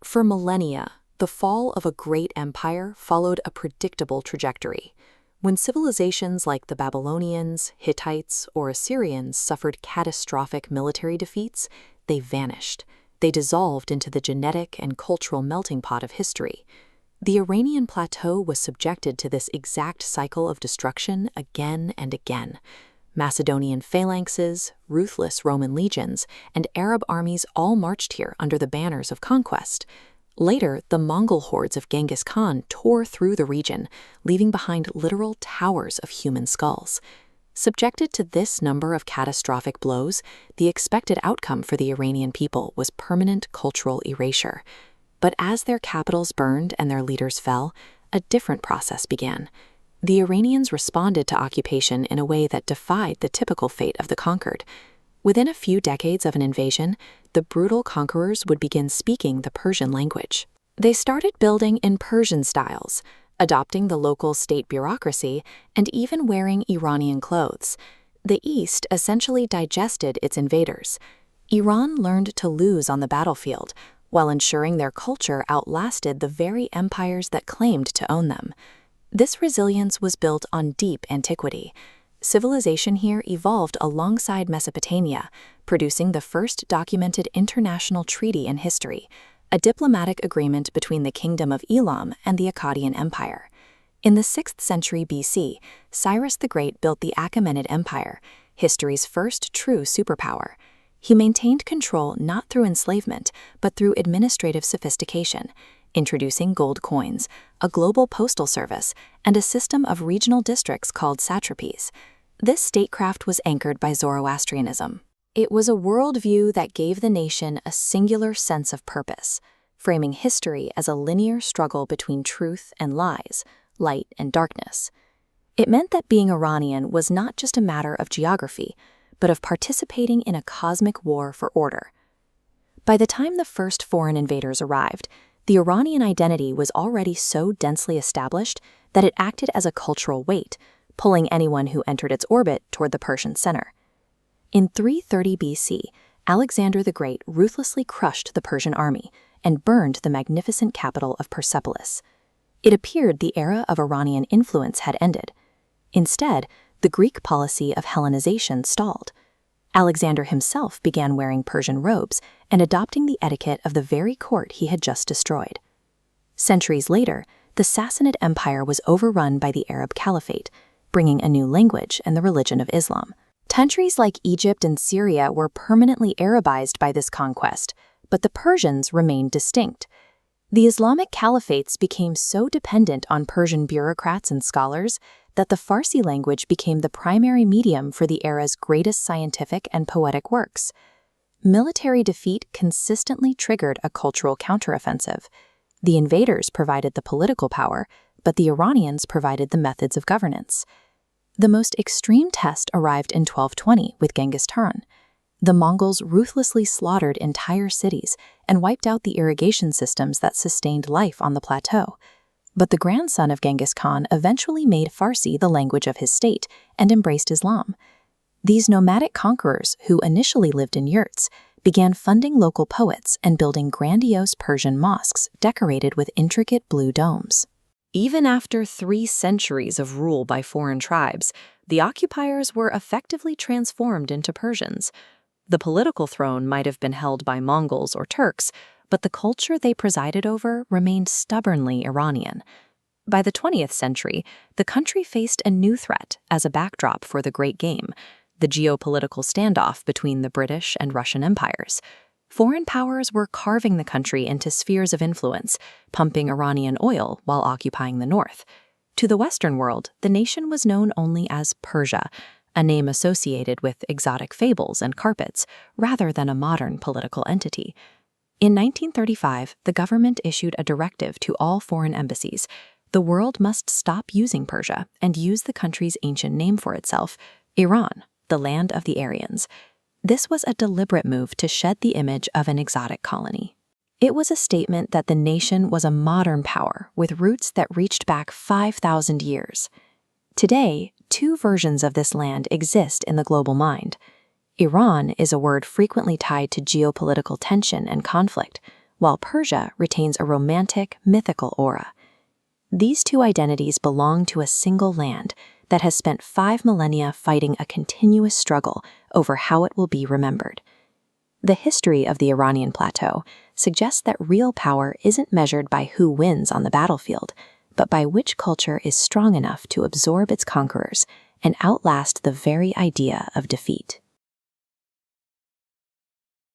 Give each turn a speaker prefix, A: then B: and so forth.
A: For millennia, the fall of a great empire followed a predictable trajectory. When civilizations like the Babylonians, Hittites, or Assyrians suffered catastrophic military defeats, they vanished. They dissolved into the genetic and cultural melting pot of history. The Iranian plateau was subjected to this exact cycle of destruction again and again. Macedonian phalanxes, ruthless Roman legions, and Arab armies all marched here under the banners of conquest. Later, the Mongol hordes of Genghis Khan tore through the region, leaving behind literal towers of human skulls. Subjected to this number of catastrophic blows, the expected outcome for the Iranian people was permanent cultural erasure. But as their capitals burned and their leaders fell, a different process began. The Iranians responded to occupation in a way that defied the typical fate of the conquered. Within a few decades of an invasion, the brutal conquerors would begin speaking the Persian language. They started building in Persian styles, adopting the local state bureaucracy, and even wearing Iranian clothes. The East essentially digested its invaders. Iran learned to lose on the battlefield, while ensuring their culture outlasted the very empires that claimed to own them. This resilience was built on deep antiquity. Civilization here evolved alongside Mesopotamia, producing the first documented international treaty in history, a diplomatic agreement between the Kingdom of Elam and the Achaemenid Empire. In the 6th century BC, Cyrus the Great built the Achaemenid Empire, history's first true superpower. He maintained control not through enslavement, but through administrative sophistication, introducing gold coins, a global postal service, and a system of regional districts called satrapies. This statecraft was anchored by Zoroastrianism. It was a worldview that gave the nation a singular sense of purpose, framing history as a linear struggle between truth and lies, light and darkness. It meant that being Iranian was not just a matter of geography, but of participating in a cosmic war for order. By the time the first foreign invaders arrived, the Iranian identity was already so densely established that it acted as a cultural weight, pulling anyone who entered its orbit toward the Persian center. In 330 BC, Alexander the Great ruthlessly crushed the Persian army and burned the magnificent capital of Persepolis. It appeared the era of Iranian influence had ended. Instead, the Greek policy of Hellenization stalled. Alexander himself began wearing Persian robes and adopting the etiquette of the very court he had just destroyed. Centuries later, the Sassanid Empire was overrun by the Arab Caliphate, bringing a new language and the religion of Islam. Countries like Egypt and Syria were permanently Arabized by this conquest, but the Persians remained distinct. The Islamic caliphates became so dependent on Persian bureaucrats and scholars that the Farsi language became the primary medium for the era's greatest scientific and poetic works. Military defeat consistently triggered a cultural counteroffensive. The invaders provided the political power, but the Iranians provided the methods of governance. The most extreme test arrived in 1220 with Genghis Khan. The Mongols ruthlessly slaughtered entire cities and wiped out the irrigation systems that sustained life on the plateau. But the grandson of Genghis Khan eventually made Farsi the language of his state and embraced Islam. These nomadic conquerors, who initially lived in yurts, began funding local poets and building grandiose Persian mosques decorated with intricate blue domes. Even after 3 centuries of rule by foreign tribes, the occupiers were effectively transformed into Persians. The political throne might have been held by Mongols or Turks, but the culture they presided over remained stubbornly Iranian. By the 20th century, the country faced a new threat as a backdrop for the Great Game, the geopolitical standoff between the British and Russian empires. Foreign powers were carving the country into spheres of influence, pumping Iranian oil while occupying the north. To the Western world, the nation was known only as Persia, a name associated with exotic fables and carpets, rather than a modern political entity. In 1935, the government issued a directive to all foreign embassies. The world must stop using Persia and use the country's ancient name for itself, Iran, the land of the Aryans. This was a deliberate move to shed the image of an exotic colony. It was a statement that the nation was a modern power with roots that reached back 5,000 years. Today, 2 versions of this land exist in the global mind. Iran is a word frequently tied to geopolitical tension and conflict, while Persia retains a romantic, mythical aura. These two identities belong to a single land that has spent 5 millennia fighting a continuous struggle over how it will be remembered. The history of the Iranian plateau suggests that real power isn't measured by who wins on the battlefield, but by which culture is strong enough to absorb its conquerors and outlast the very idea of defeat.